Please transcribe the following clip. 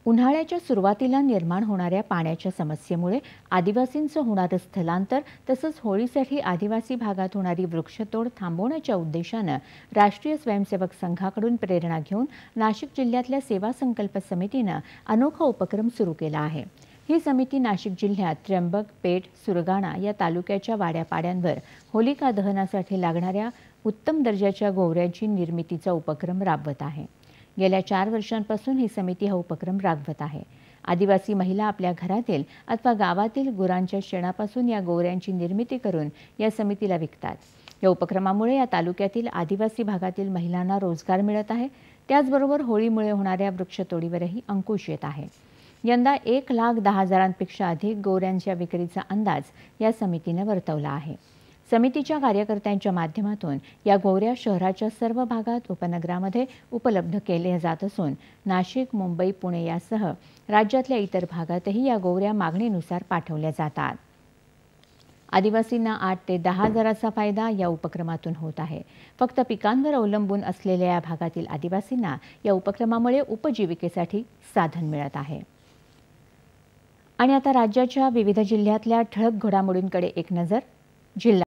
उन्हाळ्याच्या सुरुवातीला निर्माण होणाऱ्या पाण्याच्या समस्येमुळे आदिवासींचं होणारं स्थलांतर तसंच होळीसाठी आदिवासी भागात होणारी वृक्षतोड थांबवण्याच्या उद्देशानं राष्ट्रीय स्वयंसेवक संघाकडून प्रेरणा घेऊन नाशिक जिल्ह्यातल्या सेवा संकल्प समितीनं अनोखा उपक्रम सुरू केला आहे। ही समिती नाशिक जिल्ह्यात त्र्यंबक, पेठ, सुरगाणा या तालुक्याच्या वाड्यापाड्यांवर होलिका दहनासाठी लागणाऱ्या उत्तम दर्जाच्या गोवऱ्यांची निर्मितीचा उपक्रम राबवत आहे। गेल्या 4 वर्षांपासून ही समिती हा उपक्रम राबवत आहे। आदिवासी महिला आपल्या घरातील अथवा गावातील गुरांच्या शेणापासून या गोवऱ्यांची निर्मिती करून या समितीला विकतात। या उपक्रमामुळे या तालुक्यातील आदिवासी भागातील महिलांना रोजगार मिळत आहे। त्याचबरोबर होळीमुळे होणाऱ्या वृक्षतोडीवरही अंकुश येत आहे। यंदा 1,10,000पेक्षा अधिक गोवऱ्यांच्या विक्रीचा अंदाज या समितीने वर्तवला आहे। समितीच्या कार्यकर्त्यांच्या माध्यमातून या गोवऱ्या शहराच्या सर्व भागात उपनगरामध्ये उपलब्ध केल्या जात असून नाशिक, मुंबई, पुणे यासह राज्यातल्या इतर भागातही या गोवऱ्या मागणीनुसार पाठवल्या जातात। आदिवासींना 8 ते 10 हजाराचा फायदा या उपक्रमातून होत आहे। फक्त पिकांवर अवलंबून असलेल्या या भागातील आदिवासींना या उपक्रमामुळे उपजीविकेसाठी साधन मिळत आहे। आणि आता राज्याच्या विविध जिल्ह्यातल्या ठळक घडामोडींकडे एक नजर। जिल्हा